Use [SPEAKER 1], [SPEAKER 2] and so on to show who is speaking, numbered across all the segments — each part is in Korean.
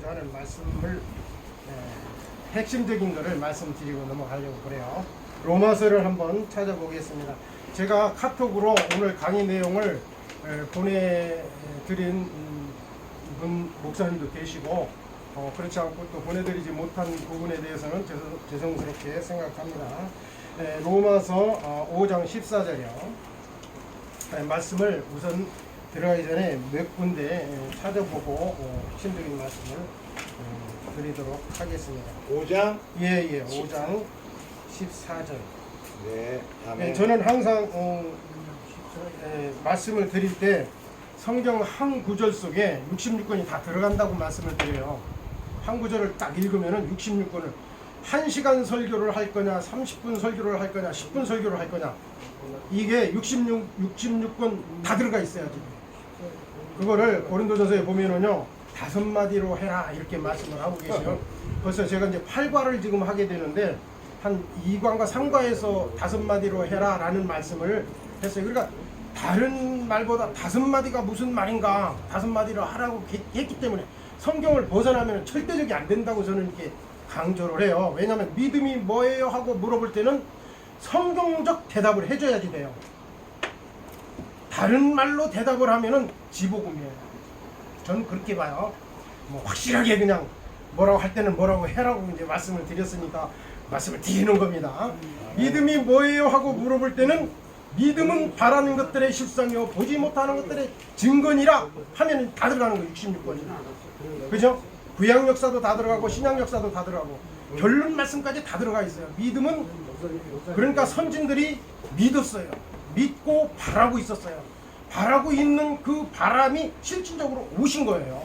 [SPEAKER 1] 드리고자 하는 말씀을 핵심적인 것을 말씀드리고 넘어가려고 그래요. 로마서를 한번 찾아보겠습니다. 제가 카톡으로 오늘 강의 내용을 보내드린 분 목사님도 계시고 그렇지 않고 또 보내드리지 못한 부분에 대해서는 죄송스럽게 생각합니다. 로마서 5장 14절이요. 말씀을 우선 들어가기 전에 몇 군데 찾아보고 핵심적인 말씀을 드리도록 하겠습니다.
[SPEAKER 2] 5장?
[SPEAKER 1] 예, 5장 14절.
[SPEAKER 2] 네, 아멘.
[SPEAKER 1] 저는 항상 말씀을 드릴 때 성경 한 구절 속에 66권이 다 들어간다고 말씀을 드려요. 한 구절을 딱 읽으면은 66권을 1시간 설교를 할 거냐, 30분 설교를 할 거냐, 10분 설교를 할 거냐, 이게 66권 다 들어가 있어야지. 그거를 고린도전서에 보면은요 5마디로 해라 이렇게 말씀을 하고 계시요. 벌써 제가 이제 8과를 지금 하게 되는데 한 2과인가 3과에서 5마디로 해라 라는 말씀을 했어요. 그러니까 다른 말보다 5마디가 무슨 말인가 5마디로 하라고 했기 때문에 성경을 벗어나면 절대적이 안 된다고 저는 이렇게 강조를 해요. 왜냐하면 믿음이 뭐예요 하고 물어볼 때는 성경적 대답을 해줘야지 돼요. 다른 말로 대답을 하면은 지복음이에요. 저는 그렇게 봐요. 뭐 확실하게 그냥 뭐라고 할 때는 뭐라고 해라고 이제 말씀을 드렸으니까 말씀을 드리는 겁니다. 믿음이 뭐예요 하고 물어볼 때는 믿음은 바라는 것들의 실상이요 보지 못하는 것들의 증거니라 하면 다 들어가는 거예요. 66권이. 그죠? 구약 역사도 다 들어가고 신약 역사도 다 들어가고 결론 말씀까지 다 들어가 있어요. 믿음은 그러니까 선진들이 믿었어요. 믿고 바라고 있었어요. 바라고 있는 그 바람이 실질적으로 오신 거예요.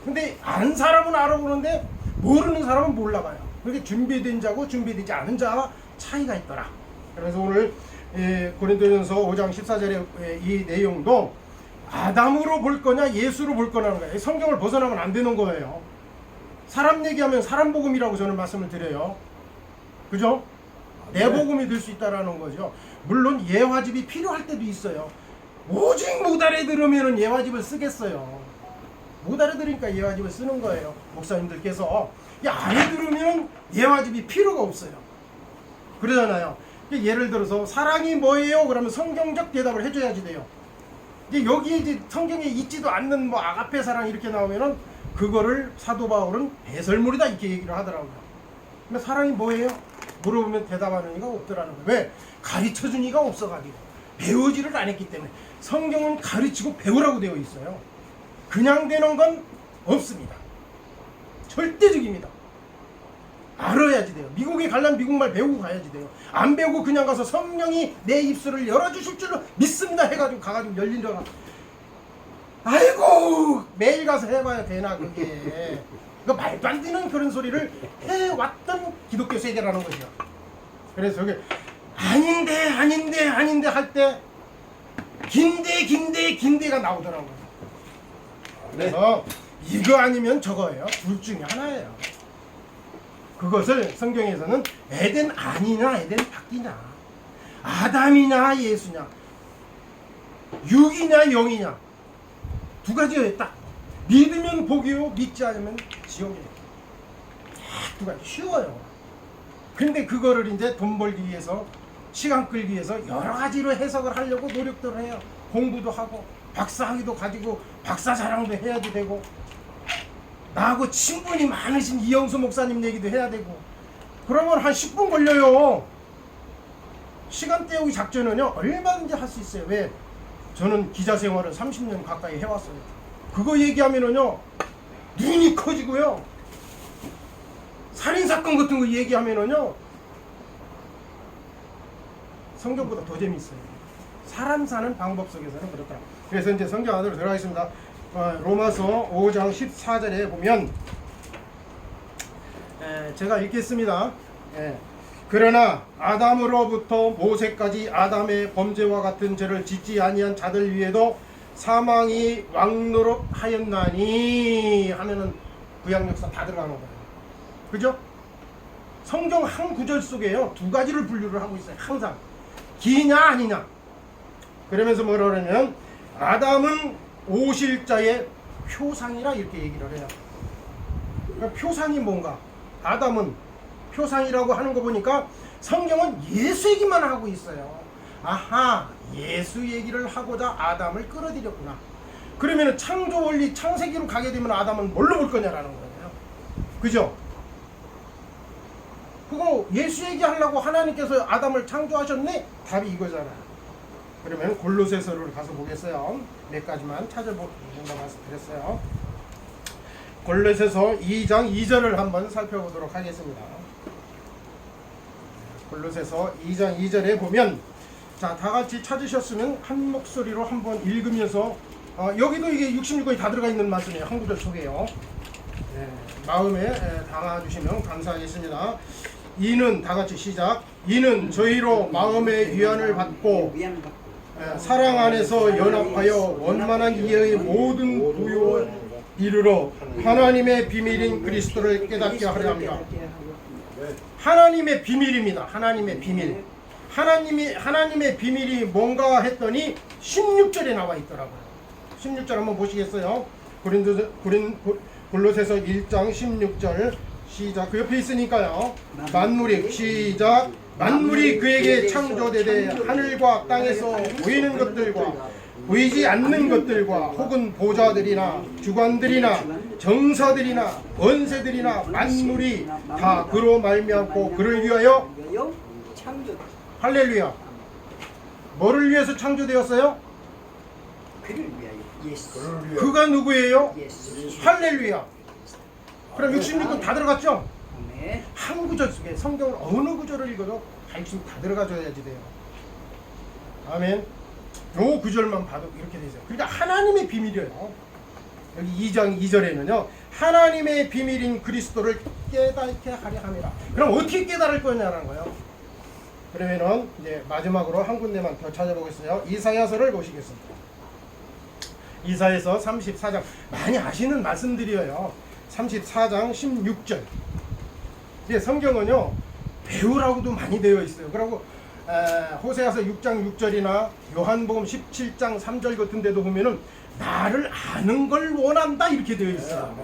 [SPEAKER 1] 근데 아는 사람은 알아보는데 모르는 사람은 몰라봐요. 그렇게 준비된 자고 준비되지 않은 자와 차이가 있더라. 그래서 오늘 고린도전서 5장 14절의 이 내용도 아담으로 볼 거냐 예수로 볼 거냐는 거예요. 성경을 벗어나면 안 되는 거예요. 사람 얘기하면 사람 복음이라고 저는 말씀을 드려요. 그죠? 내 복음이 될 수 있다라는 거죠. 물론 예화집이 필요할 때도 있어요. 오직 못 알아들으면 예화집을 쓰겠어요. 못 알아들으니까 예화집을 쓰는 거예요. 목사님들께서 알아들으면 예화집이 필요가 없어요. 그러잖아요. 예를 들어서 사랑이 뭐예요? 그러면 성경적 대답을 해줘야지 돼요. 여기 이제 성경에 있지도 않는 뭐 아가페 사랑 이렇게 나오면은 그거를 사도 바울은 배설물이다 이렇게 얘기를 하더라고요. 근데 사랑이 뭐예요? 물어보면 대답하는 이가 없더라는 거예요. 왜? 가르쳐준 이가 없어가지고 배우지를 안 했기 때문에. 성경은 가르치고 배우라고 되어 있어요. 그냥 되는 건 없습니다. 절대적입니다. 알아야지 돼요. 미국에 가려면 미국말 배우고 가야지 돼요. 안 배우고 그냥 가서 성령이 내 입술을 열어주실 줄로 믿습니다 해가지고 가가지고 열린다가 아이고 매일 가서 해봐야 되나 그게. 그 말도 안 되는 그런 소리를 해왔던 기독교 세계라는 거죠. 그래서 그게 아닌데 할 때 긴데가 나오더라고요. 그래서 이거 아니면 저거예요. 둘 중에 하나예요. 그것을 성경에서는 에덴 아니냐 에덴 밖이냐 아담이냐 예수냐 육이냐 영이냐 두 가지에 딱 믿으면 복이요 믿지 않으면 지옥이에요. 두 가지 쉬워요. 근데 그거를 이제 돈 벌기 위해서 시간 끌기 위해서 여러 가지로 해석을 하려고 노력들을 해요. 공부도 하고 박사학위도 가지고 박사 자랑도 해야지 되고 나하고 친분이 많으신 이영수 목사님 얘기도 해야 되고 그러면 한 10분 걸려요. 시간 때우기 작전은요 얼마든지 할 수 있어요. 왜? 저는 기자 생활을 30년 가까이 해왔어요. 그거 얘기하면은요 눈이 커지고요 살인사건 같은 거 얘기하면은요 성경보다 더 재미있어요. 사람 사는 방법 속에서는 그렇더라. 그래서 이제 성경 안으로 들어가겠습니다. 로마서 5장 14절에 보면 제가 읽겠습니다. 그러나 아담으로부터 모세까지 아담의 범죄와 같은 죄를 짓지 아니한 자들 위에도 사망이 왕노릇하였나니 하면은 구약 역사 다 들어가는 거예요. 그죠? 성경 한 구절 속에요 두 가지를 분류를 하고 있어요. 항상 기냐 아니냐. 그러면서 뭐라 그러냐면 아담은 오실 자의 표상이라 이렇게 얘기를 해요. 그러니까 표상이 뭔가? 아담은 표상이라고 하는 거 보니까 성경은 예수 얘기만 하고 있어요. 아하, 예수 얘기를 하고자 아담을 끌어들였구나. 그러면 창조 원리 창세기로 가게 되면 아담은 뭘로 볼 거냐라는 거예요. 그죠? 그거 예수 얘기하려고 하나님께서 아담을 창조하셨네? 답이 이거잖아요. 그러면 골로새서를 가서 보겠어요. 몇 가지만 찾아본다 말씀드렸어요. 골로새서 2장 2절을 한번 살펴보도록 하겠습니다. 골로새서 2장 2절에 보면, 자, 다 같이 찾으셨으면 한 목소리로 한번 읽으면서, 여기도 이게 66권이 다 들어가 있는 말씀이에요. 한 구절 속에요. 마음에 담아주시면 감사하겠습니다. 이는, 다 같이 시작. 이는 저희로 마음의 위안을 받고 사랑 안에서 연합하여 원만한 이해의 모든 부요에 이르러 하나님의 비밀인 그리스도를 깨닫게 하려 합니다. 하나님의 비밀입니다. 하나님의 비밀. 하나님의 비밀이 뭔가 했더니 16절에 나와 있더라고요. 16절 한번 보시겠어요? 골로새서 1장 16절 시작. 그 옆에 있으니까요. 만물이 시작. 만물이 그에게 창조되되 하늘과 땅에서 보이는 것들과 보이지 않는 것들과 혹은 보좌들이나 주관들이나 정사들이나 권세들이나 만물이 다 그로 말미암고 그를 위하여 할렐루야. 뭐를 위해서 창조되었어요?
[SPEAKER 3] 그를 위하여 예수.
[SPEAKER 1] 그가 누구예요?
[SPEAKER 3] 예수.
[SPEAKER 1] 할렐루야. 그럼 66권 다 들어갔죠?
[SPEAKER 3] 네.
[SPEAKER 1] 한 구절 속에 성경을 어느 구절을 읽어도 다 66 다 들어가줘야지 돼요. 아멘. 요 구절만 봐도 이렇게 되죠. 그러니까 하나님의 비밀이에요. 여기 2장 2절에는요. 하나님의 비밀인 그리스도를 깨닫게 하려 함이라. 그럼 어떻게 깨달을 거냐라는 거예요. 그러면은 이제 마지막으로 한 군데만 더 찾아보겠어요. 이사야서를 보시겠습니다. 이사야서 34장 많이 아시는 말씀들이에요. 34장 16절. 이제 성경은요 배우라고도 많이 되어 있어요. 그리고 호세아서 6장 6절이나 요한복음 17장 3절 같은 데도 보면은 나를 아는 걸 원한다 이렇게 되어 있어요.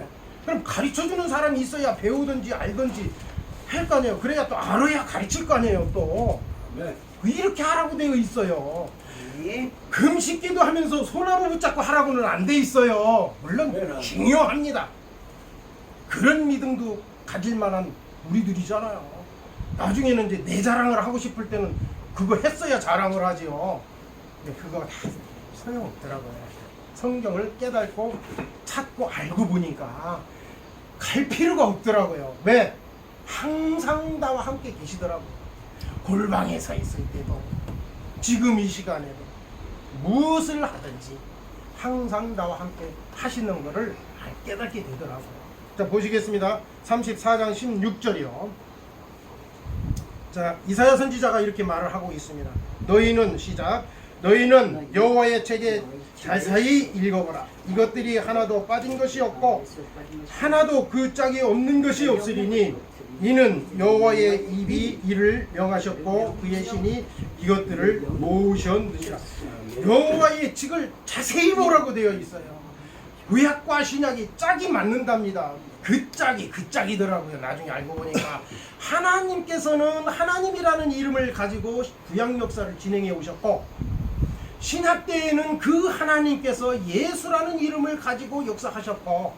[SPEAKER 1] 그럼 가르쳐주는 사람이 있어야 배우든지 알든지 할 거 아니에요. 그래야 또 알아야 가르칠 거 아니에요. 또 이렇게 하라고 되어 있어요. 금식기도 하면서 소나무 붙잡고 하라고는 안 돼 있어요. 물론 중요합니다. 그런 믿음도 가질 만한 우리들이잖아요. 나중에는 이제 내 자랑을 하고 싶을 때는 그거 했어야 자랑을 하지요. 근데 그거 다 소용없더라고요. 성경을 깨닫고 찾고 알고 보니까 갈 필요가 없더라고요. 왜? 항상 나와 함께 계시더라고요. 골방에 서 있을 때도 지금 이 시간에도 무엇을 하든지 항상 나와 함께 하시는 것을 깨닫게 되더라고요. 자, 보시겠습니다. 34장 16절이요. 자, 이사야 선지자가 이렇게 말을 하고 있습니다. 너희는 시작. 너희는 여호와의 책에 자세히 읽어보라. 이것들이 하나도 빠진 것이 없고 하나도 그 짝이 없는 것이 없으리니 이는 여호와의 입이 이를 명하셨고 그의 신이 이것들을 모으셨느니라. 여호와의 책을 자세히 보라고 되어 있어요. 구약과 신약이 짝이 맞는답니다. 그 짝이더라고요. 나중에 알고 보니까 하나님께서는 하나님이라는 이름을 가지고 구약 역사를 진행해 오셨고 신약 때에는 그 하나님께서 예수라는 이름을 가지고 역사하셨고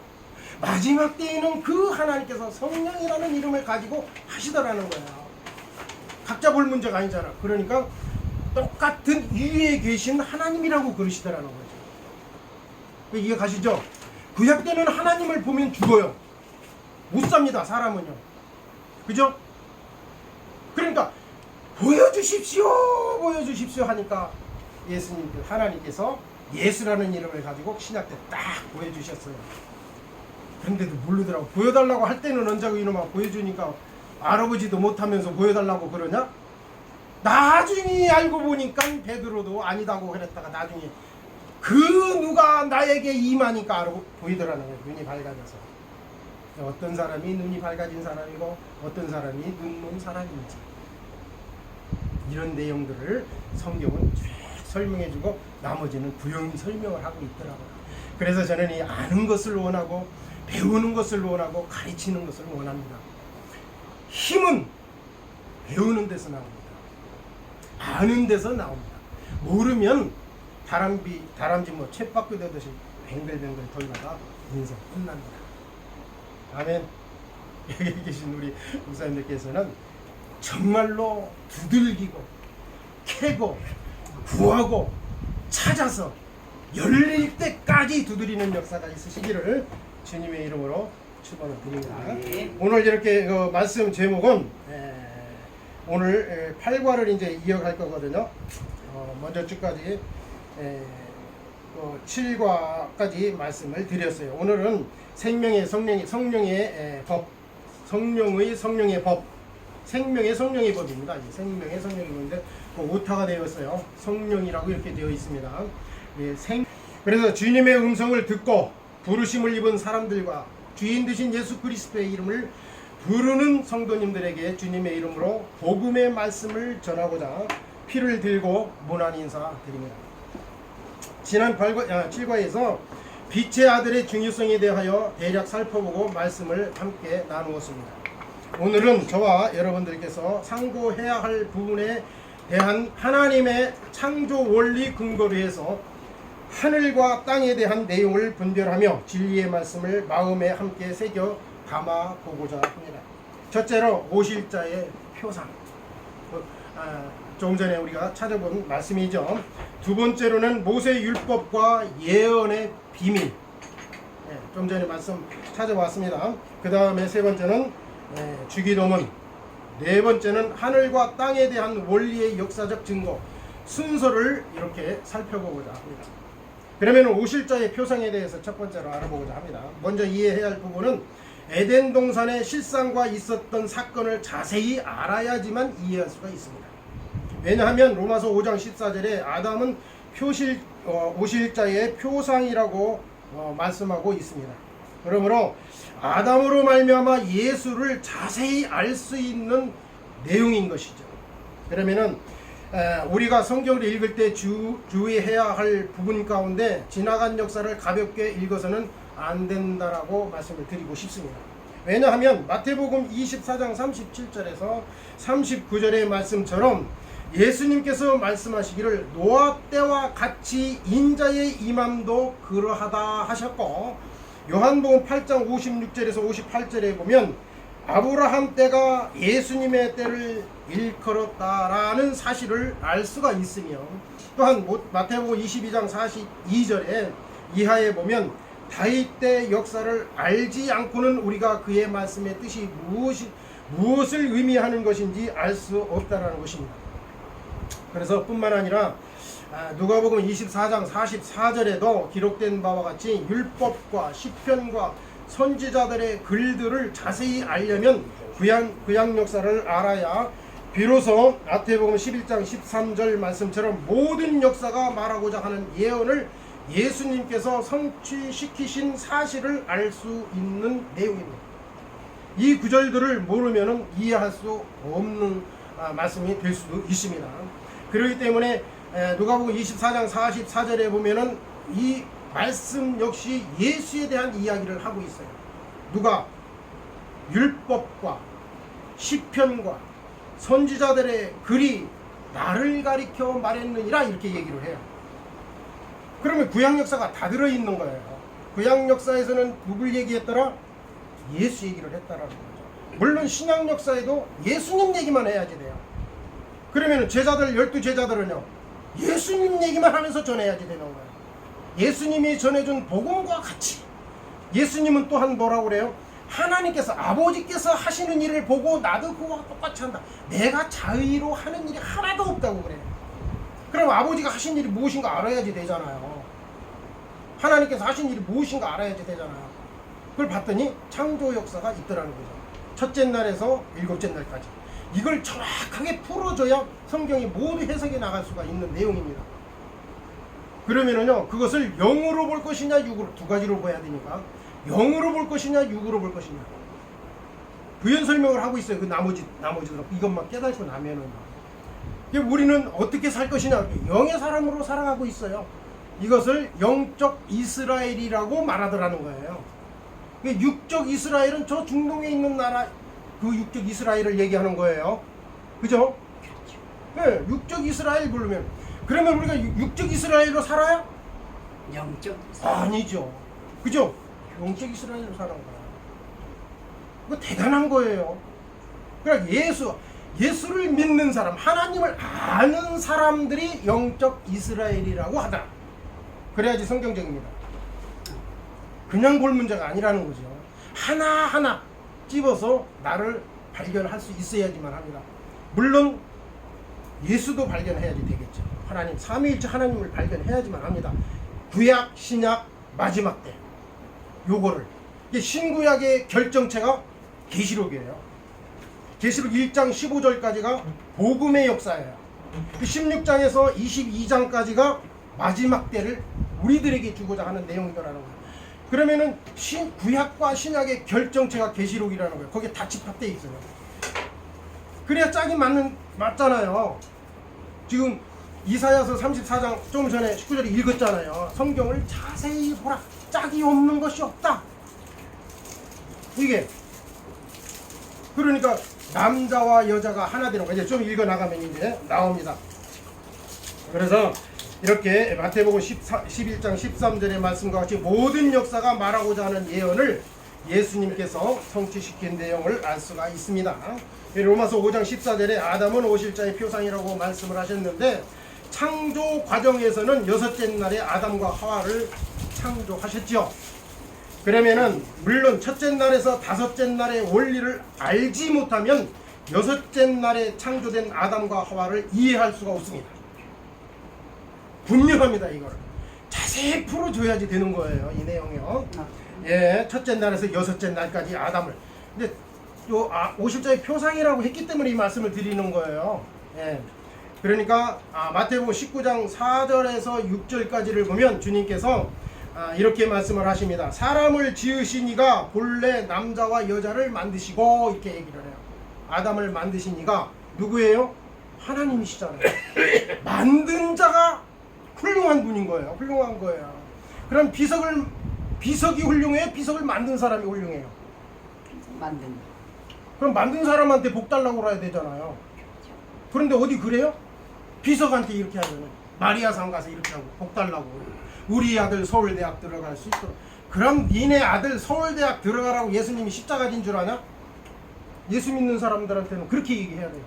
[SPEAKER 1] 마지막 때에는 그 하나님께서 성령이라는 이름을 가지고 하시더라는 거예요. 각자 볼 문제가 아니잖아. 그러니까 똑같은 위에 계신 하나님이라고 그러시더라는 거죠. 이해 가시죠? 구약 때는 하나님을 보면 죽어요. 못 삽니다. 사람은요. 그죠? 그러니까 보여주십시오 하니까 예수님, 하나님께서 예수라는 이름을 가지고 신약 때 딱 보여주셨어요. 그런데도 모르더라고. 보여달라고 할 때는 언제고 이놈아 보여주니까 알아보지도 못하면서 보여달라고 그러냐? 나중에 알고 보니까 베드로도 아니다고 그랬다가 나중에 그 누가 나에게 임하니까 알아 보이더라는 거예요. 눈이 밝아져서. 어떤 사람이 눈이 밝아진 사람이고 어떤 사람이 눈먼 사람인지 이런 내용들을 성경은 쭉 설명해주고 나머지는 부연 설명을 하고 있더라고요. 그래서 저는 이 아는 것을 원하고 배우는 것을 원하고 가르치는 것을 원합니다. 힘은 배우는 데서 나옵니다. 아는 데서 나옵니다. 모르면 다람쥐 뭐 쳇바퀴 되듯이 뱅글뱅글 돌다가 인생 끝납니다. 아멘. 여기 계신 우리 목사님들께서는 정말로 두들기고 캐고 구하고 찾아서 열릴 때까지 두드리는 역사가 있으시기를 주님의 이름으로 축원을 드립니다.
[SPEAKER 3] 아멘.
[SPEAKER 1] 오늘 이렇게 그 말씀 제목은 오늘 8과를 이제 이어갈 거거든요. 먼저 주까지 7과까지 말씀을 드렸어요. 오늘은 생명의 성령의 법, 성령의 법, 생명의 성령의 법입니다. 생명의 성령의 법인데 오타가 되었어요. 성령이라고 이렇게 되어 있습니다. 그래서 주님의 음성을 듣고 부르심을 입은 사람들과 주인 되신 예수 그리스도의 이름을 부르는 성도님들에게 주님의 이름으로 복음의 말씀을 전하고자 피를 들고 문안 인사 드립니다. 지난 7과에서 빛의 아들의 중요성에 대하여 대략 살펴보고 말씀을 함께 나누었습니다. 오늘은 저와 여러분들께서 상고해야 할 부분에 대한 하나님의 창조 원리 근거로 해서 하늘과 땅에 대한 내용을 분별하며 진리의 말씀을 마음에 함께 새겨 담아보고자 합니다. 첫째로 오실 자의 표상, 조금 전에 우리가 찾아본 말씀이죠. 두 번째로는 모세 율법과 예언의 비밀, 좀 전에 말씀 찾아봤습니다. 그 다음에 세 번째는 주기도문, 네 번째는 하늘과 땅에 대한 원리의 역사적 증거, 순서를 이렇게 살펴보고자 합니다. 그러면 오실 자의 표상에 대해서 첫 번째로 알아보고자 합니다. 먼저 이해해야 할 부분은 에덴 동산의 실상과 있었던 사건을 자세히 알아야지만 이해할 수가 있습니다. 왜냐하면 로마서 5장 14절에 아담은 오실 자의 표상이라고 말씀하고 있습니다. 그러므로 아담으로 말미암아 예수를 자세히 알 수 있는 내용인 것이죠. 그러면은 우리가 성경을 읽을 때 주의해야 할 부분 가운데 지나간 역사를 가볍게 읽어서는 안 된다라고 말씀을 드리고 싶습니다. 왜냐하면 마태복음 24장 37절에서 39절의 말씀처럼 예수님께서 말씀하시기를 노아 때와 같이 인자의 임함도 그러하다 하셨고, 요한복음 8장 56절에서 58절에 보면 아브라함 때가 예수님의 때를 일컬었다라는 사실을 알 수가 있으며, 또한 마태복음 22장 42절에 이하에 보면 다윗 때 역사를 알지 않고는 우리가 그의 말씀의 뜻이 무엇을 의미하는 것인지 알 수 없다라는 것입니다. 그래서 뿐만 아니라 누가복음 24장 44절에도 기록된 바와 같이 율법과 시편과 선지자들의 글들을 자세히 알려면 구약 역사를 알아야 비로소 마태복음 11장 13절 말씀처럼 모든 역사가 말하고자 하는 예언을 예수님께서 성취시키신 사실을 알 수 있는 내용입니다. 이 구절들을 모르면 이해할 수 없는 말씀이 될 수도 있습니다. 그렇기 때문에 누가복음 24장 44절에 보면은 이 말씀 역시 예수에 대한 이야기를 하고 있어요. 누가 율법과 시편과 선지자들의 글이 나를 가리켜 말했느니라 이렇게 얘기를 해요. 그러면 구약 역사가 다 들어있는 거예요. 구약 역사에서는 누굴 얘기했더라? 예수 얘기를 했다라는 거죠. 물론 신약 역사에도 예수님 얘기만 해야지 돼요. 그러면 제자들 12제자들은요 예수님 얘기만 하면서 전해야지 되는 거예요. 예수님이 전해준 복음과 같이. 예수님은 또한 뭐라고 그래요? 하나님께서 아버지께서 하시는 일을 보고 나도 그와 똑같이 한다. 내가 자의로 하는 일이 하나도 없다고 그래요. 그럼 아버지가 하신 일이 무엇인가 알아야지 되잖아요. 하나님께서 하신 일이 무엇인가 알아야지 되잖아요. 그걸 봤더니 창조 역사가 있더라는 거죠. 첫째 날에서 일곱째 날까지. 이걸 정확하게 풀어줘야 성경이 모두 해석이 나갈 수가 있는 내용입니다. 그러면은요, 그것을 영으로 볼 것이냐, 육으로, 두 가지로 봐야 되니까. 영으로 볼 것이냐, 육으로 볼 것이냐. 부연 설명을 하고 있어요. 그 나머지들 이것만 깨닫고 나면은. 우리는 어떻게 살 것이냐, 영의 사람으로 살아가고 있어요. 이것을 영적 이스라엘이라고 말하더라는 거예요. 육적 이스라엘은 저 중동에 있는 나라 그 육적 이스라엘을 얘기하는 거예요. 그죠? 네, 육적 이스라엘 부르면 그러면 우리가 육적 이스라엘로 살아요?
[SPEAKER 3] 영적
[SPEAKER 1] 아니죠. 그죠? 영적 이스라엘로 사는 거야. 그거 대단한 거예요. 그러니까 예수를 믿는 사람, 하나님을 아는 사람들이 영적 이스라엘이라고 하더라. 그래야지 성경적입니다. 그냥 볼 문제가 아니라는 거죠. 하나하나 찝어서 나를 발견할 수 있어야지만 합니다. 물론 예수도 발견해야지 되겠죠. 하나님, 삼위일체 하나님을 발견해야지만 합니다. 구약, 신약, 마지막 때 요거를 이게 신구약의 결정체가 계시록이에요. 계시록 1장 15절까지가 복음의 역사예요. 16장에서 22장까지가 마지막 때를 우리들에게 주고자 하는 내용이라는 거예요. 그러면은 구약과 신약의 결정체가 계시록이라는 거예요. 거기에 다 집합되어 있어요. 그래야 짝이 맞잖아요. 지금 이사야서 34장 좀 전에 19절에 읽었잖아요. 성경을 자세히 보라. 짝이 없는 것이 없다. 이게 그러니까 남자와 여자가 하나 되는 거. 이제 좀 읽어 나가면 이제 나옵니다. 그래서 이렇게 마태복음 11장 13절의 말씀과 같이 모든 역사가 말하고자 하는 예언을 예수님께서 성취시킨 내용을 알 수가 있습니다. 로마서 5장 14절에 아담은 오실자의 표상이라고 말씀을 하셨는데 창조 과정에서는 여섯째 날에 아담과 하와를 창조하셨죠. 그러면은 물론 첫째 날에서 다섯째 날의 원리를 알지 못하면 여섯째 날에 창조된 아담과 하와를 이해할 수가 없습니다. 분명합니다. 이걸 자세히 풀어줘야지 되는 거예요. 이 내용이요. 예, 첫째 날에서 여섯째 날까지 아담을. 근데 요 오실자의 표상이라고 했기 때문에 이 말씀을 드리는 거예요. 예. 그러니까 마태복음 19장 4절에서 6절까지를 보면 주님께서 이렇게 말씀을 하십니다. 사람을 지으시니가 본래 남자와 여자를 만드시고 이렇게 얘기를 해요. 아담을 만드신 이가 누구예요? 하나님이시잖아요. 만든 자가 훌륭한 분인 거예요. 훌륭한 거예요. 그럼 비석이 훌륭해요? 비석을 만든 사람이 훌륭해요?
[SPEAKER 3] 만든
[SPEAKER 1] 그럼 만든 사람한테 복 달라고 그래야 되잖아요. 그런데 어디 그래요? 비석한테 이렇게 하면 마리아상 가서 이렇게 하고 복 달라고 우리 아들 서울대학 들어갈 수 있도록. 그럼 니네 아들 서울대학 들어가라고 예수님이 십자가 진 줄 아냐? 예수 믿는 사람들한테는 그렇게 얘기해야 돼요.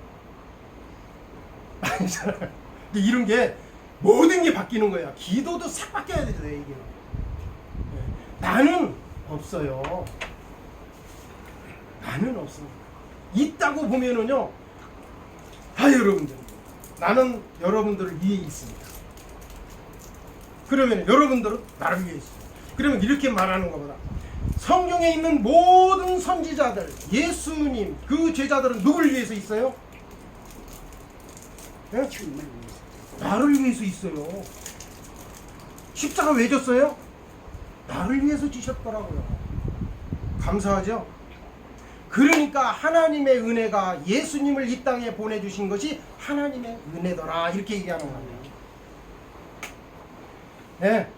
[SPEAKER 1] 아니잖아요. 근데 이런 게 모든 게 바뀌는 거야. 기도도 싹 바뀌어야 되죠. 이게 나는 없어요. 나는 없습니다. 있다고 보면은요, 여러분들, 나는 여러분들을 위해 있습니다. 그러면 여러분들은 나를 위해 있습니다. 그러면 이렇게 말하는 것보다 성경에 있는 모든 선지자들, 예수님, 그 제자들은 누굴 위해서 있어요? 네? 나를 위해서 있어요. 십자가 왜 졌어요? 나를 위해서 지셨더라고요. 감사하죠? 그러니까 하나님의 은혜가 예수님을 이 땅에 보내주신 것이 하나님의 은혜더라 이렇게 얘기하는 거예요. 네.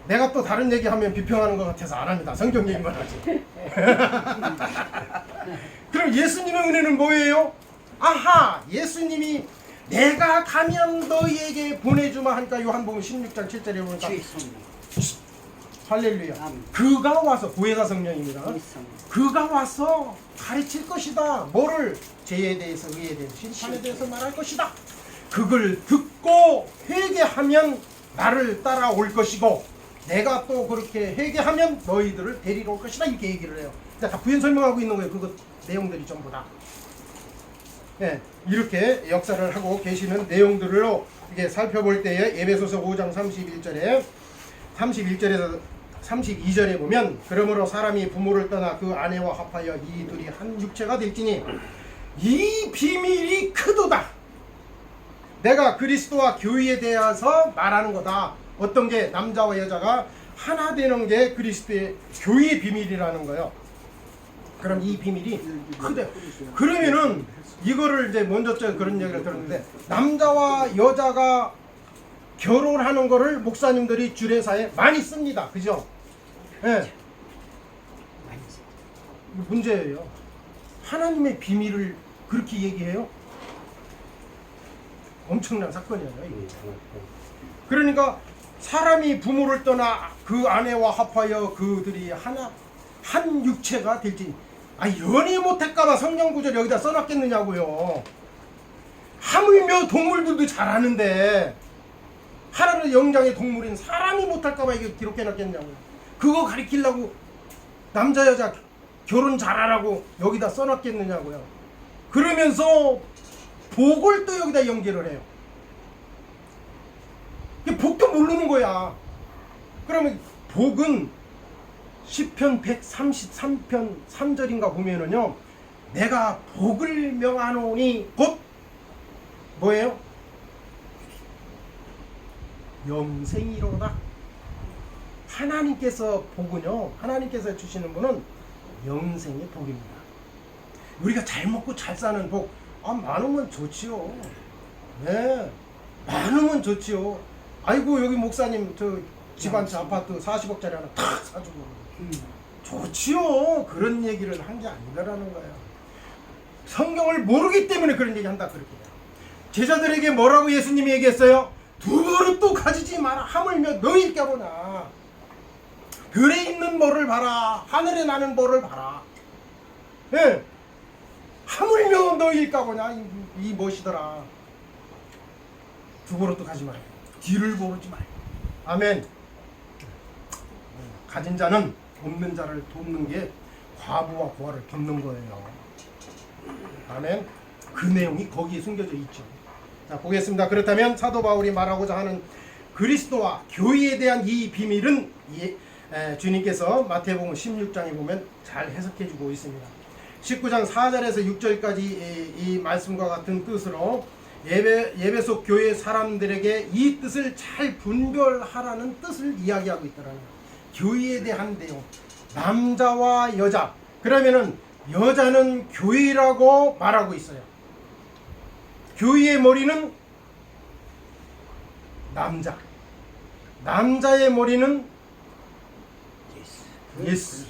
[SPEAKER 1] 내가 또 다른 얘기하면 비평하는 것 같아서 안 합니다. 성경 얘기만 하지. 그럼 예수님의 은혜는 뭐예요? 아하, 예수님이 내가 가면 너희에게 보내주마 하니까 요한복음 16장 7절에 보니까 할렐루야. 그가 와서 보혜사 성령입니다. 그가 와서 가르칠 것이다. 뭐를? 죄에 대해서, 의에 대해서, 심판에 대해서 말할 것이다. 그걸 듣고 회개하면 나를 따라올 것이고 내가 또 그렇게 회개하면 너희들을 데리러 올 것이다. 이렇게 얘기를 해요. 다 부연 설명하고 있는 거예요. 그것 내용들이 전부 다. 네, 이렇게 역사를 하고 계시는 내용들로 이게 살펴볼 때에 에베소서 5장 31절에서 32절에 보면 그러므로 사람이 부모를 떠나 그 아내와 합하여 이 둘이 한 육체가 될지니 이 비밀이 크도다. 내가 그리스도와 교회에 대해서 말하는 거다. 어떤 게 남자와 여자가 하나 되는 게 그리스도의 교회의 비밀이라는 거예요. 그럼 이 비밀이 크대. 그러면은 이거를 이제 먼저 그런 얘기를 들었는데 남자와 여자가 결혼하는 거를 목사님들이 주례사에 많이 씁니다. 그죠? 예. 문제예요. 하나님의 비밀을 그렇게 얘기해요? 엄청난 사건이에요. 이게. 그러니까 사람이 부모를 떠나 그 아내와 합하여 그들이 한 육체가 될지, 연애 못할까봐 성경 구절 여기다 써놨겠느냐고요. 하물며 동물들도 잘하는데 하나님의 영장의 동물인 사람이 못할까봐 이게 기록해놨겠냐고요. 그거 가리키려고 남자 여자 결혼 잘하라고 여기다 써놨겠느냐고요. 그러면서 복을 또 여기다 연결을 해요. 복도 모르는 거야. 그러면 복은 시편 133편 3절인가 보면은요, 내가 복을 명하노니 곧 뭐예요? 영생이로다. 하나님께서 복은요, 하나님께서 주시는 분은 영생의 복입니다. 우리가 잘 먹고 잘 사는 복, 많으면 좋지요. 네, 많으면 좋지요. 아이고, 여기 목사님 저 집 한 채 아파트 40억짜리 하나 탁 사주고 좋지요. 그런 얘기를 한 게 아니다라는 거예요. 성경을 모르기 때문에 그런 얘기 한다, 그렇게. 제자들에게 뭐라고 예수님이 얘기했어요? 두 그릇도 가지지 마라. 하물며 너희가 보나 들에 있는 벌을 봐라, 하늘에 나는 벌을 봐라. 예, 하물며 너희일까 보냐. 이 무엇이더라. 두 그릇도 가지 말고 뒤를 보지 말고. 아멘. 가진 자는 없는 자를 돕는 게 과부와 고아를 돕는 거예요. 아멘. 그 내용이 거기에 숨겨져 있죠. 자, 보겠습니다. 그렇다면 사도 바울이 말하고자 하는 그리스도와 교회에 대한 이 비밀은 주님께서 마태복음 16장에 보면 잘 해석해주고 있습니다. 19장 4절에서 6절까지 이 말씀과 같은 뜻으로 예배소 교회 사람들에게 이 뜻을 잘 분별하라는 뜻을 이야기하고 있더라는 거예요. 교회에 대한 내용, 남자와 여자. 그러면은 여자는 교회라고 말하고 있어요. 교회의 머리는 남자, 남자의 머리는 예수,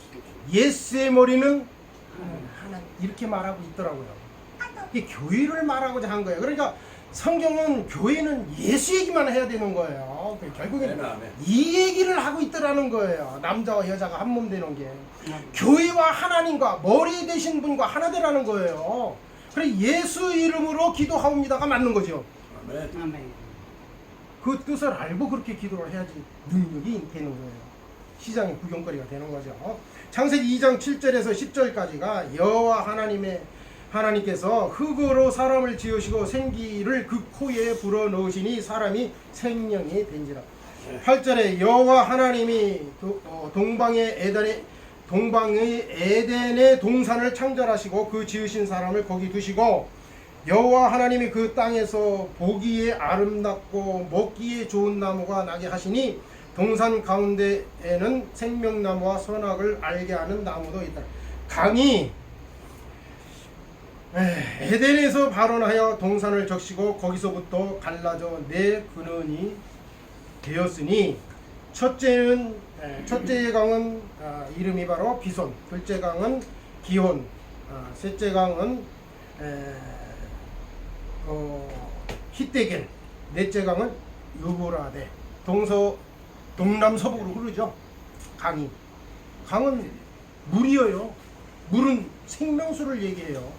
[SPEAKER 1] 예수의 머리는 하나님. 이렇게 말하고 있더라고요. 이게 교회를 말하고자 한 거예요. 그러니까 성경은 교회는 예수 얘기만 해야 되는 거예요. 결국에는 이 얘기를 하고 있더라는 거예요. 남자와 여자가 한 몸 되는 게 교회와 하나님과 머리 되신 분과 하나 되라는 거예요. 그래, 예수 이름으로 기도하옵니다가 맞는 거죠.
[SPEAKER 3] 아멘.
[SPEAKER 1] 그 뜻을 알고 그렇게 기도를 해야지 능력이 되는 거예요. 시장의 구경거리가 되는 거죠. 창세기 2장 7절에서 10절까지가 여호와 하나님께서 흑으로 사람을 지으시고 생기를 그 코에 불어넣으시니 사람이 생명이 된지라. 8절에 여호와 하나님이 동방의 에덴의 동산을 창설하시고 그 지으신 사람을 거기 두시고 여호와 하나님이 그 땅에서 보기에 아름답고 먹기에 좋은 나무가 나게 하시니 동산 가운데에는 생명나무와 선악을 알게 하는 나무도 있다. 강이 에덴에서 발원하여 동산을 적시고 거기서부터 갈라져 네 근원이 되었으니 첫째의 강은 이름이 바로 비손, 둘째 강은 기혼, 셋째 강은 히데겔, 넷째 강은 유브라데. 동남서북으로 흐르죠. 강은 물이에요. 물은 생명수를 얘기해요.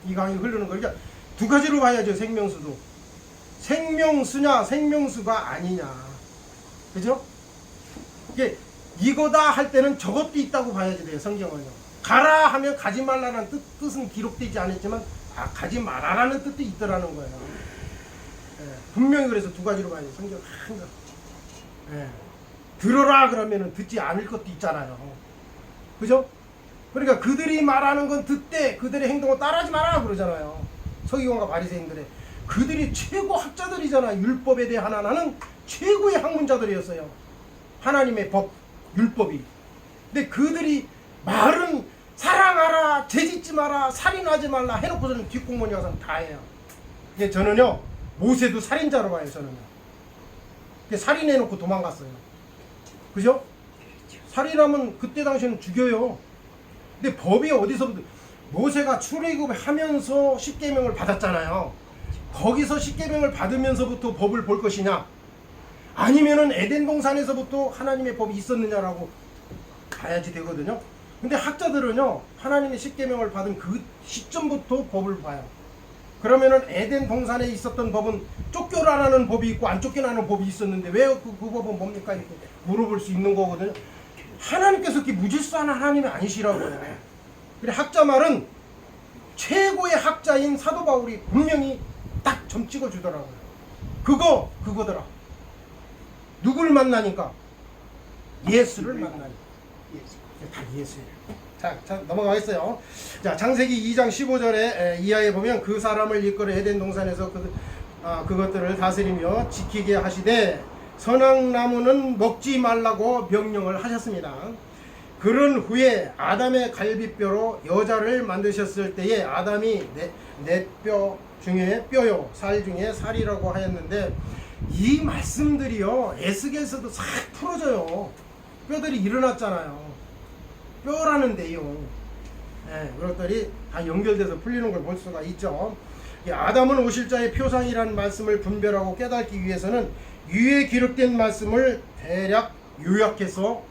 [SPEAKER 1] 이 강이 흐르는 거. 그러니까 두 가지로 봐야죠. 생명수도 생명수냐 생명수가 아니냐, 그죠? 이게 이거다 할 때는 저것도 있다고 봐야지 돼요. 성경은요. 가라 하면 가지 말라는 뜻은 기록되지 않았지만 가지 말아라는 뜻도 있더라는 거예요. 분명히 그래서 두 가지로 봐야지. 성경 항상 들어라 그러면은 듣지 않을 것도 있잖아요. 그죠? 그러니까 그들이 말하는 건 듣되 그들의 행동을 따라하지 마라 그러잖아요. 서기관과 바리새인들의 그들이 최고 학자들이잖아요. 율법에 대한 하나는 최고의 학문자들이었어요. 하나님의 법, 율법이. 근데 그들이 말은 사랑하라, 죄짓지 마라, 살인하지 말라 해놓고서는 뒷공무원이 와서 다 해요. 근데 저는요, 모세도 살인자로 봐요. 저는요. 근데 살인해놓고 도망갔어요. 그죠? 살인하면 그때 당시에는 죽여요. 근데 법이 어디서부터 모세가 출애굽하면서 십계명을 받았잖아요. 거기서 십계명을 받으면서부터 법을 볼 것이냐? 아니면은 에덴 동산에서부터 하나님의 법이 있었느냐라고 봐야지 되거든요. 근데 학자들은요, 하나님의 십계명을 받은 그 시점부터 법을 봐요. 그러면은 에덴 동산에 있었던 법은 쫓겨나라는 법이 있고 안 쫓겨나는 법이 있었는데 왜 그 법은 뭡니까? 이렇게 물어볼 수 있는 거거든요. 하나님께서 그렇게 무질서한 하나님이 아니시라고요. 그래 학자 말은 최고의 학자인 사도 바울이 분명히 딱 점 찍어주더라고요. 그거더라. 누굴 만나니까? 예수를 만나니까. 다 예수예요. 자 넘어가겠어요. 자, 창세기 2장 15절에 이하에 보면 그 사람을 이끌어 에덴 동산에서 그것들을 다스리며 지키게 하시되 선악나무는 먹지 말라고 명령을 하셨습니다. 그런 후에 아담의 갈비뼈로 여자를 만드셨을 때에 아담이 내 뼈 중에 뼈요 살 중에 살이라고 하였는데 이 말씀들이요 에스겔에서도 싹 풀어져요. 뼈들이 일어났잖아요. 뼈라는 내용, 그것들이 다 연결돼서 풀리는 걸 볼 수가 있죠. 아담은 오실자의 표상이라는 말씀을 분별하고 깨닫기 위해서는 위에 기록된 말씀을 대략 요약해서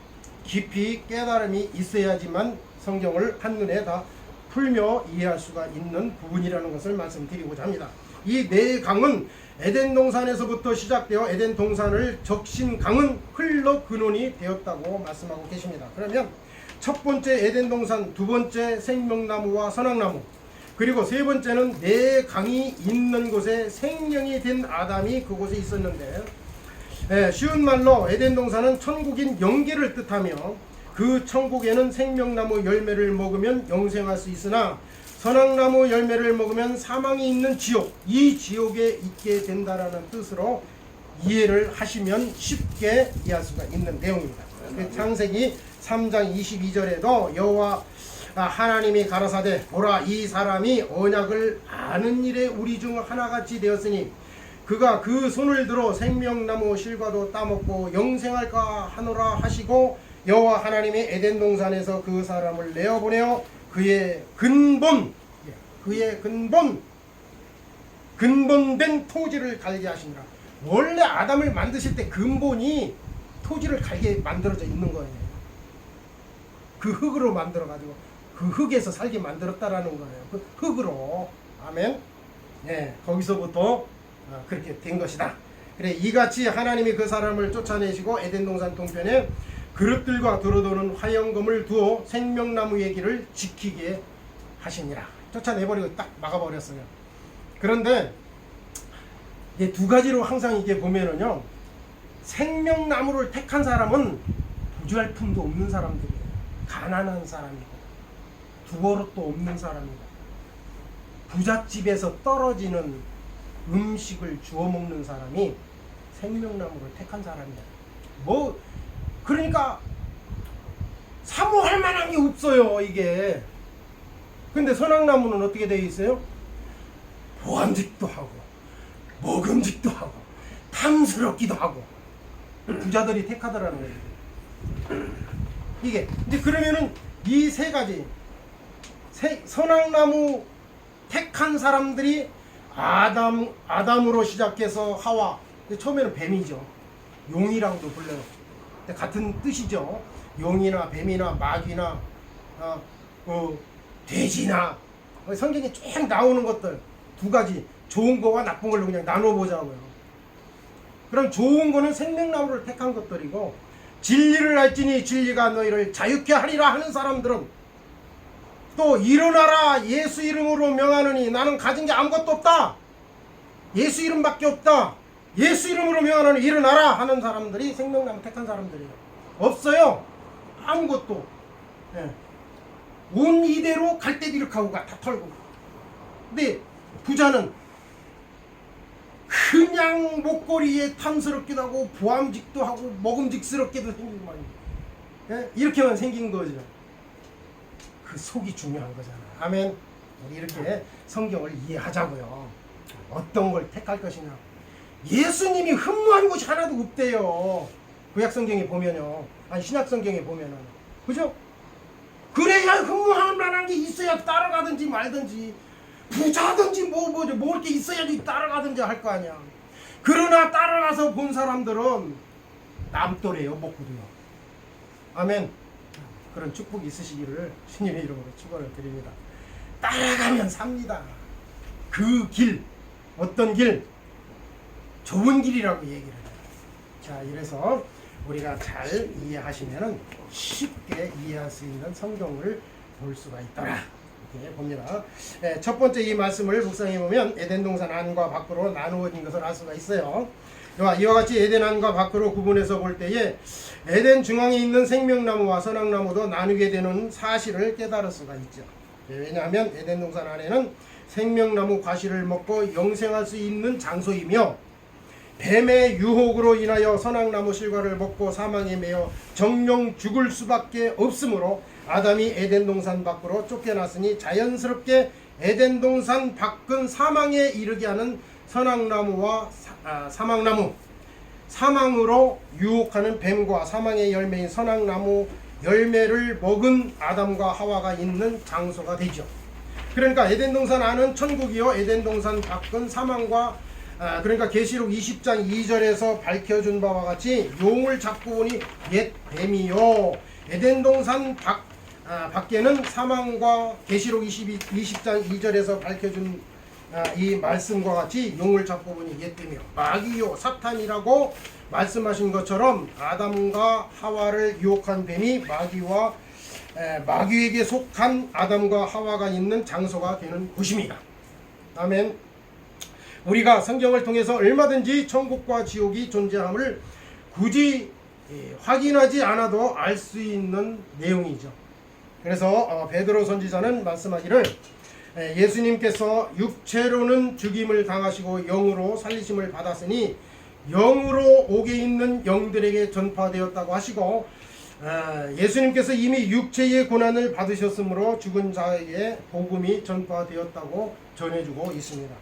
[SPEAKER 1] 깊이 깨달음이 있어야지만 성경을 한눈에 다 풀며 이해할 수가 있는 부분이라는 것을 말씀드리고자 합니다. 이 네 강은 에덴 동산에서부터 시작되어 에덴 동산을 적신 강은 흘러 근원이 되었다고 말씀하고 계십니다. 그러면 첫 번째 에덴 동산, 두 번째 생명나무와 선악나무, 그리고 세 번째는 네 강이 있는 곳에 생명이 된 아담이 그곳에 있었는데, 쉬운 말로 에덴 동산은 천국인 영계를 뜻하며 그 천국에는 생명나무 열매를 먹으면 영생할 수 있으나 선악나무 열매를 먹으면 사망이 있는 지옥, 이 지옥에 있게 된다라는 뜻으로 이해를 하시면 쉽게 이해할 수가 있는 내용입니다. 창세기 3장 22절에도 여호와 하나님이 가라사대 보라 이 사람이 언약을 아는 일에 우리 중 하나같이 되었으니 그가 그 손을 들어 생명나무 실과도 따먹고 영생할까 하노라 하시고 여호와 하나님이 에덴 동산에서 그 사람을 내어보내어 그의 근본된 토지를 갈게 하시니라. 원래 아담을 만드실 때 근본이 토지를 갈게 만들어져 있는 거예요. 그 흙으로 만들어 가지고 그 흙에서 살게 만들었다라는 거예요. 그 흙으로. 아멘. 거기서부터 그렇게 된 것이다. 그래 이같이 하나님이 그 사람을 쫓아내시고 에덴 동산 동편에 그릇들과 들어도는 화영금을 두어 생명나무 얘기를 지키게 하시니라. 쫓아내버리고 딱 막아버렸어요. 그런데 이게 두 가지로 항상 이게 보면은요, 생명나무를 택한 사람은 부주할 품도 없는 사람들이에요. 가난한 사람이고 두버릇도 없는 사람이고 부잣집에서 떨어지는 음식을 주워 먹는 사람이 생명나무를 택한 사람이야. 그러니까 사모할 만한 게 없어요, 이게. 근데 선악나무는 어떻게 되어 있어요? 보암직도 하고 먹음직도 하고 탐스럽기도 하고 부자들이 택하더라는 거예요. 이게 근데 그러면은 이 세 가지 선악나무 택한 사람들이 아담으로 시작해서 하와, 처음에는 뱀이죠. 용이라고도 불러요. 같은 뜻이죠. 용이나 뱀이나 마귀나 돼지나 성경에 쭉 나오는 것들 두 가지, 좋은 거와 나쁜 걸로 그냥 나눠보자고요. 그럼 좋은 거는 생명나무를 택한 것들이고, 진리를 알지니 진리가 너희를 자유케 하리라 하는 사람들은 또 일어나라 예수 이름으로 명하느니 나는 가진 게 아무것도 없다, 예수 이름밖에 없다, 예수 이름으로 명하느니 일어나라 하는 사람들이 생명나무 택한 사람들이에요. 없어요, 아무것도. 온 이대로 갈대비룩하고 다 털고. 근데 부자는 그냥 목걸이에 탐스럽기도 하고 보암직도 하고 먹음직스럽게도 생긴 말이에요. 이렇게만 생긴 거죠. 그 속이 중요한 거잖아. 아멘. 우리 이렇게 성경을 이해하자고요. 어떤 걸 택할 것이냐. 예수님이 흠모한 것이 하나도 없대요. 구약 성경에 보면요. 아니 신약 성경에 보면은. 그죠? 그래야 흠모한 게 있어야 따라가든지 말든지, 부자든지 뭘 게 있어야지 따라가든지 할 거 아니야. 그러나 따라가서 본 사람들은 남또래요, 먹고도요. 아멘. 그런 축복이 있으시기를 주님의 이름으로 축원을 드립니다. 따라가면 삽니다. 그 길, 어떤 길? 좋은 길이라고 얘기를 해요. 자, 이래서 우리가 잘 이해하시면은 쉽게 이해할 수 있는 성경을 볼 수가 있더라. 이렇게 봅니다. 첫 번째 이 말씀을 묵상해 보면 에덴 동산 안과 밖으로 나누어진 것을 알 수가 있어요. 이와 같이 에덴 안과 밖으로 구분해서 볼 때에 에덴 중앙에 있는 생명나무와 선악나무도 나누게 되는 사실을 깨달을 수가 있죠. 왜냐하면 에덴 동산 안에는 생명나무 과실을 먹고 영생할 수 있는 장소이며, 뱀의 유혹으로 인하여 선악나무 실과를 먹고 사망에 매여 정령 죽을 수밖에 없으므로 아담이 에덴 동산 밖으로 쫓겨났으니 자연스럽게 에덴 동산 밖은 사망에 이르게 하는 선악나무와 사망나무, 사망으로 유혹하는 뱀과 사망의 열매인 선악나무 열매를 먹은 아담과 하와가 있는 장소가 되죠. 그러니까 에덴 동산 안은 천국이요, 에덴 동산 밖은 사망과 그러니까 계시록 20장 2절에서 밝혀준 바와 같이 용을 잡고 보니 옛 뱀이요, 에덴 동산 밖에는 사망과 계시록 20장 2절에서 밝혀준 이 말씀과 같이 용을 잡고 보니 옛 뱀이요, 마귀요, 사탄이라고 말씀하신 것처럼 아담과 하와를 유혹한 뱀이 마귀에게 속한 아담과 하와가 있는 장소가 되는 곳입니다. 아멘. 우리가 성경을 통해서 얼마든지 천국과 지옥이 존재함을 굳이 확인하지 않아도 알 수 있는 내용이죠. 그래서 베드로 선지자는 말씀하기를 예수님께서 육체로는 죽임을 당하시고 영으로 살리심을 받았으니 영으로 옥에 있는 영들에게 전파되었다고 하시고, 예수님께서 이미 육체의 고난을 받으셨으므로 죽은 자에게 복음이 전파되었다고 전해주고 있습니다.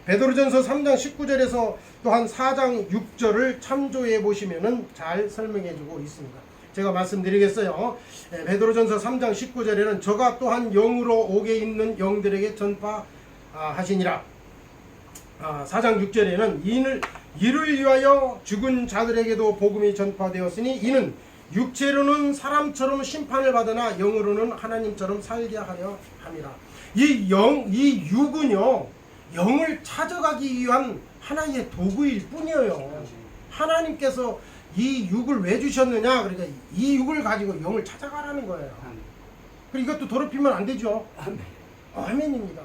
[SPEAKER 1] 베드로전서 3장 19절에서 또한 4장 6절을 참조해 보시면은 잘 설명해주고 있습니다. 제가 말씀드리겠어요. 베드로전서 3장 19절에는 저가 또한 영으로 옥에 있는 영들에게 전파하시니라. 4장 6절에는 이를 위하여 죽은 자들에게도 복음이 전파되었으니 이는 육체로는 사람처럼 심판을 받으나 영으로는 하나님처럼 살게 하려 함이라. 이 육은요, 영을 찾아가기 위한 하나의 도구일 뿐이에요. 하나님께서 이 육을 왜 주셨느냐? 그러니까 이 육을 가지고 영을 찾아가라는 거예요. 그리고 이것도 더럽히면 안 되죠. 아멘입니다.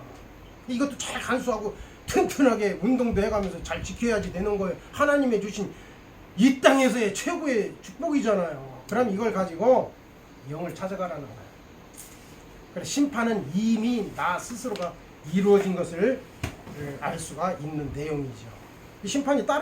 [SPEAKER 1] 이것도 잘 간수하고 튼튼하게 운동도 해가면서 잘 지켜야지 되는 거예요. 하나님의 주신 이 땅에서의 최고의 축복이잖아요. 그럼 이걸 가지고 영을 찾아가라는 거예요. 그래서 심판은 이미 나 스스로가 이루어진 것을 알 수가 있는 내용이죠. 이 심판이 따로